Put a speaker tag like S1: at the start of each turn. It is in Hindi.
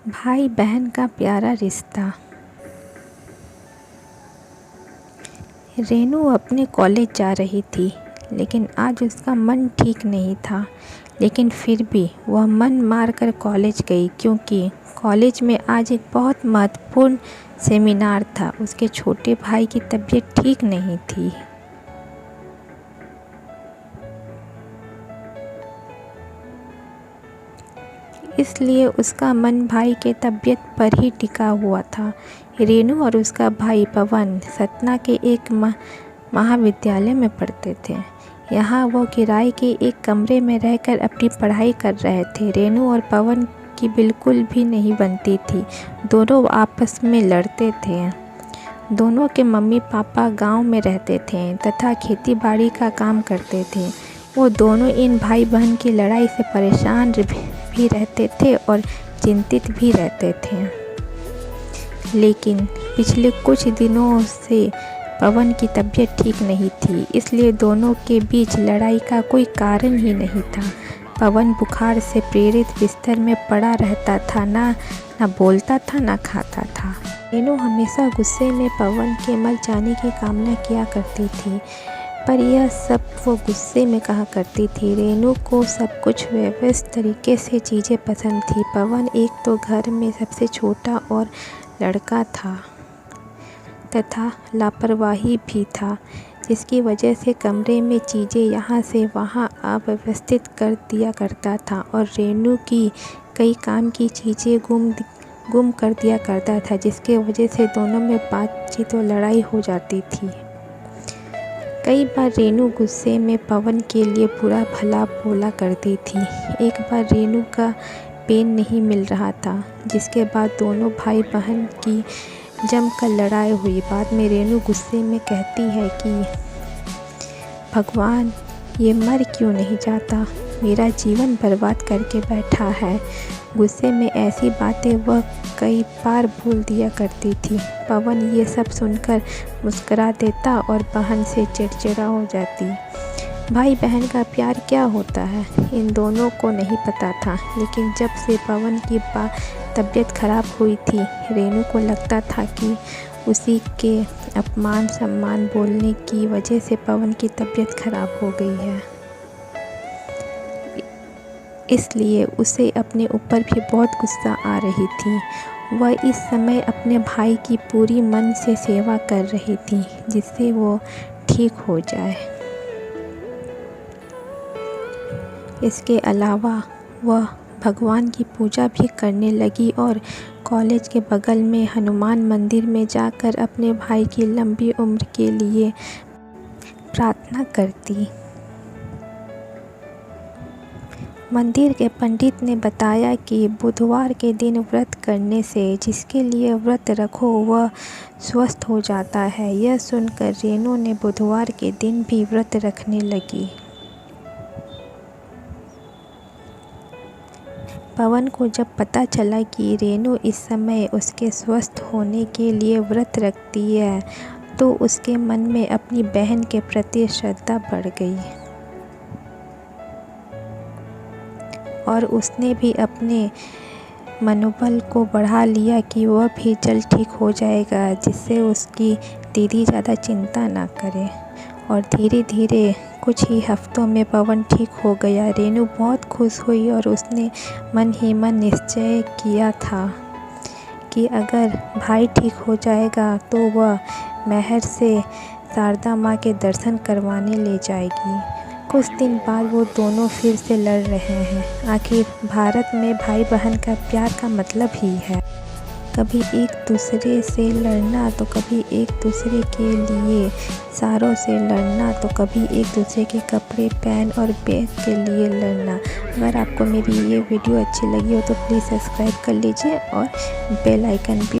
S1: भाई बहन का प्यारा रिश्ता। रेनू अपने कॉलेज जा रही थी, लेकिन आज उसका मन ठीक नहीं था। लेकिन फिर भी वह मन मार कर कॉलेज गई, क्योंकि कॉलेज में आज एक बहुत महत्वपूर्ण सेमिनार था। उसके छोटे भाई की तबीयत ठीक नहीं थी। इसलिए उसका मन भाई के तबीयत पर ही टिका हुआ था। रेनू और उसका भाई पवन सतना के एक महाविद्यालय में पढ़ते थे। यहाँ वो किराए के एक कमरे में रहकर अपनी पढ़ाई कर रहे थे। रेनू और पवन की बिल्कुल भी नहीं बनती थी। दोनों आपस में लड़ते थे। दोनों के मम्मी पापा गांव में रहते थे तथा खेती बाड़ी का काम करते थे। वो दोनों इन भाई बहन की लड़ाई से परेशान भी रहते थे और चिंतित भी रहते थे। लेकिन पिछले कुछ दिनों से पवन की तबीयत ठीक नहीं थी, इसलिए दोनों के बीच लड़ाई का कोई कारण ही नहीं था। पवन बुखार से प्रेरित बिस्तर में पड़ा रहता था, ना बोलता था ना खाता था। रेनू हमेशा गुस्से में पवन के मर जाने की कामना किया करती थी, पर यह सब वो गुस्से में कहा करती थी। रेनू को सब कुछ व्यवस्थित तरीके से चीज़ें पसंद थी। पवन एक तो घर में सबसे छोटा और लड़का था तथा लापरवाही भी था, जिसकी वजह से कमरे में चीज़ें यहाँ से वहाँ अव्यवस्थित कर दिया करता था और रेनू की कई काम की चीज़ें गुम कर दिया करता था, जिसके वजह से दोनों में बातचीत और लड़ाई हो जाती थी। कई बार रेनू गुस्से में पवन के लिए बुरा भला बोला करती थी। एक बार रेनू का पेन नहीं मिल रहा था, जिसके बाद दोनों भाई बहन की जमकर लड़ाई हुई। बाद में रेनू गुस्से में कहती है कि भगवान, ये मर क्यों नहीं जाता, मेरा जीवन बर्बाद करके बैठा है। गुस्से में ऐसी बातें वह कई बार बोल दिया करती थी। पवन ये सब सुनकर मुस्कुरा देता और बहन से चिड़चिड़ा हो जाती। भाई बहन का प्यार क्या होता है, इन दोनों को नहीं पता था। लेकिन जब से पवन की तबीयत खराब हुई थी, रेनू को लगता था कि उसी के अपमान सम्मान बोलने की वजह से पवन की तबीयत खराब हो गई है। इसलिए उसे अपने ऊपर भी बहुत गुस्सा आ रही थी। वह इस समय अपने भाई की पूरी मन से सेवा कर रही थी, जिससे वो ठीक हो जाए। इसके अलावा वह भगवान की पूजा भी करने लगी और कॉलेज के बगल में हनुमान मंदिर में जाकर अपने भाई की लंबी उम्र के लिए प्रार्थना करती। मंदिर के पंडित ने बताया कि बुधवार के दिन व्रत करने से जिसके लिए व्रत रखो वह स्वस्थ हो जाता है। यह सुनकर रेनू ने बुधवार के दिन भी व्रत रखने लगी। पवन को जब पता चला कि रेनू इस समय उसके स्वस्थ होने के लिए व्रत रखती है, तो उसके मन में अपनी बहन के प्रति श्रद्धा बढ़ गई और उसने भी अपने मनोबल को बढ़ा लिया कि वह भी जल्द ठीक हो जाएगा, जिससे उसकी दीदी ज़्यादा चिंता ना करे। और धीरे धीरे कुछ ही हफ्तों में पवन ठीक हो गया। रेनू बहुत खुश हुई और उसने मन ही मन निश्चय किया था कि अगर भाई ठीक हो जाएगा तो वह महर से शारदा माँ के दर्शन करवाने ले जाएगी। कुछ दिन बाद वो दोनों फिर से लड़ रहे हैं। आखिर भारत में भाई बहन का प्यार का मतलब ही है कभी एक दूसरे से लड़ना, तो कभी एक दूसरे के लिए सारों से लड़ना, तो कभी एक दूसरे के कपड़े पहन और बैग के लिए लड़ना। अगर आपको मेरी ये वीडियो अच्छी लगी हो तो प्लीज़ सब्सक्राइब कर लीजिए और बेल आइकन भी